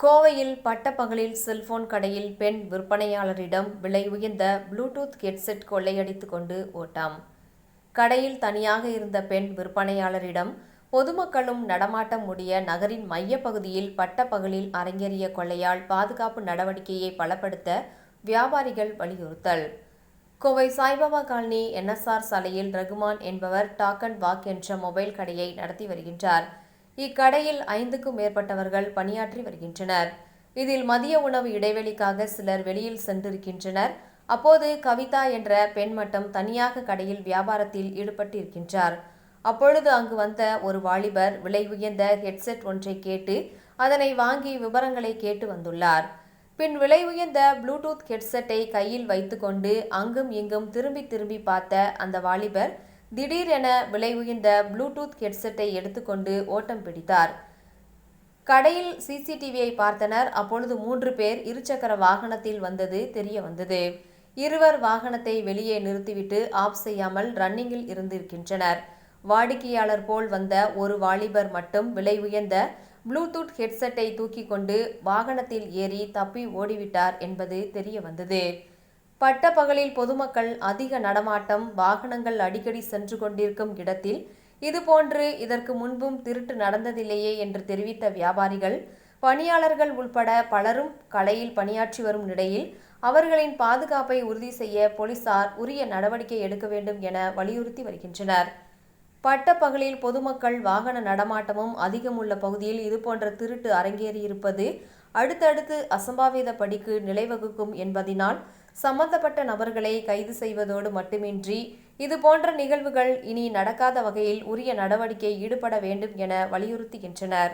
கோவையில் பட்டப்பகலில் செல்போன் கடையில் பெண் விற்பனையாளரிடம் விலை உயர்ந்த ப்ளூடூத் ஹெட்செட் கொள்ளையடித்துக் கொண்டு ஓட்டம். கடையில் தனியாக இருந்த பெண் விற்பனையாளரிடம் பொதுமக்களும் நடமாட்டம் முடிய நகரின் மையப்பகுதியில் பட்டப்பகலில் அரங்கேறிய கொள்ளையால் பாதுகாப்பு நடவடிக்கையை பலப்படுத்த வியாபாரிகள் வலியுறுத்தல். கோவை சாய்பாபா காலனி NSR சாலையில் ரகுமான் என்பவர் டாக் அண்ட் வாக் என்ற மொபைல் கடையை நடத்தி வருகின்றார். இக்கடையில் 5க்கும் மேற்பட்டவர்கள் பணியாற்றி வருகின்றனர். இதில் மதிய உணவு இடைவெளிக்காக சிலர் வெளியில் சென்றிருக்கின்றனர். அப்போது கவிதா என்ற பெண் மட்டும் தனியாக கடையில் வியாபாரத்தில் ஈடுபட்டிருக்கின்றார். அப்பொழுது அங்கு வந்த ஒரு வாலிபர் விலை உயர்ந்த ஹெட்செட் ஒன்றை கேட்டு அதனை வாங்கி விவரங்களை கேட்டு வந்துள்ளார். பின் விலை உயர்ந்த ப்ளூடூத் ஹெட்செட்டை கையில் வைத்துக்கொண்டு அங்கும் இங்கும் திரும்பி திரும்பி பார்த்த அந்த வாலிபர் திடீரென விலை உயர்ந்த ப்ளூடூத் ஹெட்செட்டை எடுத்துக்கொண்டு ஓட்டம் பிடித்தார். கடையில் CCTVயை பார்த்தனர். அப்பொழுது 3 பேர் இருசக்கர வாகனத்தில் வந்தது தெரிய வந்தது. இருவர் வாகனத்தை வெளியே நிறுத்திவிட்டு ஆஃப் செய்யாமல் ரன்னிங்கில் இருந்திருக்கின்றனர். வாடிக்கையாளர் போல் வந்த ஒரு வாலிபர் மட்டும் விலை உயர்ந்த ப்ளூடூத் ஹெட்செட்டை தூக்கி கொண்டு வாகனத்தில் ஏறி தப்பி ஓடிவிட்டார் என்பது தெரிய வந்தது. பட்டப்பகலில் பொதுமக்கள் அதிக நடமாட்டம், வாகனங்கள் அடிக்கடி சென்று கொண்டிருக்கும் இடத்தில் இதுபோன்று இதற்கு முன்பும் திருட்டு நடந்ததில்லையே என்று தெரிவித்த வியாபாரிகள், பணியாளர்கள் உள்பட பலரும் கடையில் பணியாற்றி வரும் நிலையில் அவர்களின் பாதுகாப்பை உறுதி செய்ய போலீசார் உரிய நடவடிக்கை எடுக்க வேண்டும் என வலியுறுத்தி வருகின்றனர். பட்டப்பகலில் பொதுமக்கள் வாகன நடமாட்டமும் அதிகம் உள்ள பகுதியில் இதுபோன்ற திருட்டு அரங்கேறியிருப்பது அடுத்தடுத்து அசம்பாவித படிக்கு நிலைவகுக்கும் என்பதினால் சம்பந்தப்பட்ட நபர்களை கைது செய்வதோடு மட்டுமின்றி இதுபோன்ற நிகழ்வுகள் இனி நடக்காத வகையில் உரிய நடவடிக்கை ஈடுபட வேண்டும் என வலியுறுத்துகின்றனர்.